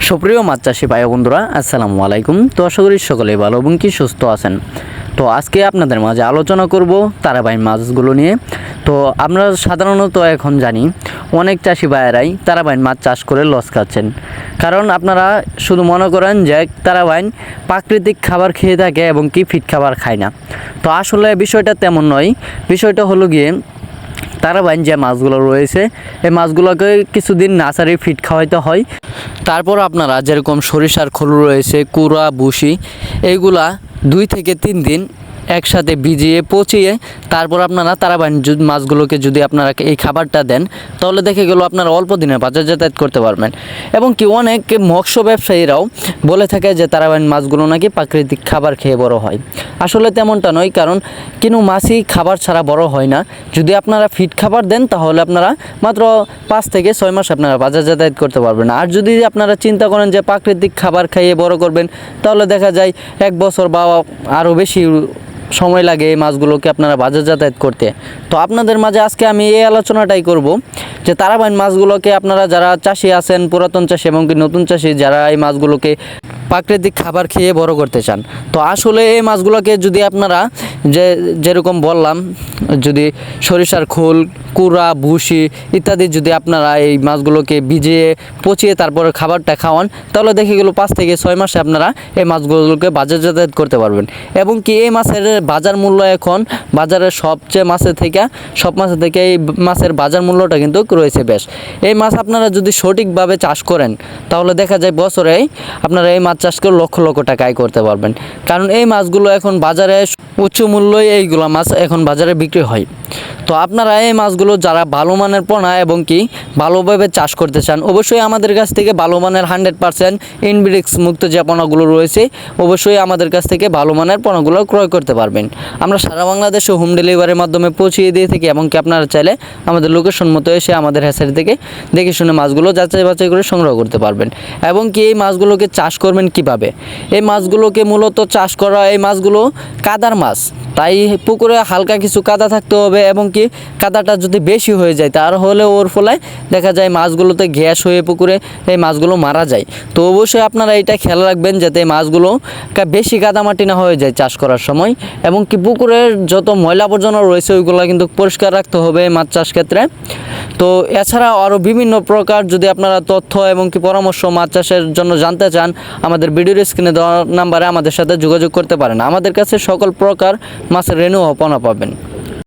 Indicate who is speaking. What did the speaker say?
Speaker 1: সুপ্রিয় মাছ চাষি ভাই বন্ধুরা, আসসালামু আলাইকুম। তো আশা করি সকলেই ভালো এবং কি সুস্থ আছেন। তো আজকে আপনাদের মাঝে আলোচনা করব তারাবাইন মাছগুলো নিয়ে। তো আমরা সাধারণত এখন জানি অনেক চাষি ভাইয়েরাই তারাবাইন মাছ চাষ করে লস খাচ্ছেন, কারণ আপনারা শুধু মনে করেন যে তারাবাইন প্রাকৃতিক খাবার খেয়ে থাকে এবং কি ফিট খাবার খায় না। তো আসলে বিষয়টা তেমন নয়। বিষয়টা হলো গিয়ে তারাবাইন যে মাছগুলো রয়েছে এই মাছগুলোকে কিছুদিন নার্সারি ফিড খাওয়াইতে হয়। তারপর আপনারা যেরকম সরিষার খোল রয়েছে, কুড়া, ভুসি, এইগুলা 2 থেকে 3 দিন একসাথে ভিজিয়ে পচিয়ে তারপর আপনারা তারাবাইন মাছগুলোকে যদি আপনারা এই খাবারটা দেন, তাহলে দেখে গেল আপনারা অল্প দিনে বাজার যাতায়াত করতে পারবেন। এবং কি অনেক মৎস্য ব্যবসায়ীরাও বলে থাকে যে তারাবাইন মাছগুলো নাকি প্রাকৃতিক খাবার খেয়ে বড় হয়। আসলে তেমনটা নয়, কারণ কোনো মাছই খাবার ছাড়া বড় হয় না। যদি আপনারা ফিড খাবার দেন তাহলে আপনারা মাত্র 5 থেকে 6 মাস আপনারা বাজার যাতায়াত করতে পারবেন। আর যদি আপনারা চিন্তা করেন যে প্রাকৃতিক খাবার খাইয়ে বড় করবেন, তাহলে দেখা যায় 1 বছর বা আরও বেশি সময় লাগে এই মাছগুলোকে আপনারা বাজার যাতায়াত করতে। তো আপনাদের মাঝে আজকে আমি এই আলোচনাটাই করব যে তারাবাইন মাছগুলোকে আপনারা যারা চাষি আছেন, পুরাতন চাষি এবং কি নতুন চাষি, যারা এই মাছগুলোকে প্রাকৃতিক খাবার খেয়ে বড় করতে চান, তো আসলে এই মাছগুলোকে যদি আপনারা যেরকম বললাম, যদি সরিষার খোল, কুড়া, ভুসি ইত্যাদি যদি আপনারা এই মাছগুলোকে ভিজিয়ে পচিয়ে তারপরে খাবারটা খাওয়ান, তাহলে দেখে গেল 5 থেকে 6 মাসে আপনারা এই মাছগুলোকে বাজার যাতায়াত করতে পারবেন। এবং কি এই মাছের বাজার মূল্য এখন বাজারের সব মাছের থেকে এই মাছের বাজার মূল্যটা কিন্তু রয়েছে বেশ। এই মাছ আপনারা যদি সঠিকভাবে চাষ করেন, তাহলে দেখা যায় বছরে আপনারা এই মাছ চাষ করে লক্ষ লক্ষ টাকা আয় করতে পারবেন। কারণ এই মাছগুলো এখন বাজারে উচ্চ মূল্যে এইগুলো মাছ এখন বাজারে বিক্রি হয়। তো আপনারা এই মাছগুলো যারা ভালো মানের পোনা এবং কি ভালোভাবে চাষ করতে চান, অবশ্যই আমাদের কাছ থেকে ভালো মানের 100% ইনব্রিক্স মুক্ত যে পোনাগুলো রয়েছে, অবশ্যই আমাদের কাছ থেকে ভালো মানের পোনাগুলো ক্রয় করতে পারবেন। আমরা সারা বাংলাদেশে হোম ডেলিভারির মাধ্যমে পৌঁছিয়ে দিয়ে থাকি। এবং কি আপনারা চাইলে আমাদের লোকেশন মতো এসে আমাদের হ্যাচারি থেকে দেখে শুনে মাছগুলো যাচাই বাছাই করে সংগ্রহ করতে পারবেন। এবং কি এই মাছগুলোকে চাষ করবেন কিভাবে? এই মাছগুলোকে মূলত চাষ করা, এই মাছগুলো কাদার মাছ, তাই পুকুরে হালকা কিছু কাদা থাকতে হবে। এবং কি কাদাটা যদি বেশি হয়ে যায় তাহলে ওর ফলে দেখা যায় মাছগুলোতে গ্যাস হয়ে পুকুরে এই মাছগুলো মারা যায়। তো অবশ্যই আপনারা এটা খেয়াল রাখবেন যাতে মাছগুলো বেশি কাদামাটি না হয়ে যায় চাষ করার সময়। এবং কি পুকুরের যত ময়লা আবর্জনা রয়েছে ওইগুলো কিন্তু পরিষ্কার রাখতে হবে মাছ চাষ ক্ষেত্রে। তো এছাড়া আরও বিভিন্ন প্রকার যদি আপনারা তথ্য এবং কি পরামর্শ মাছ চাষের জন্য জানতে চান, আমাদের ভিডিওর স্ক্রিনে দেওয়া নাম্বারে আমাদের সাথে যোগাযোগ করতে পারেন। আমাদের কাছে সকল প্রকার মাছের রেণু ও পোনা পাবেন।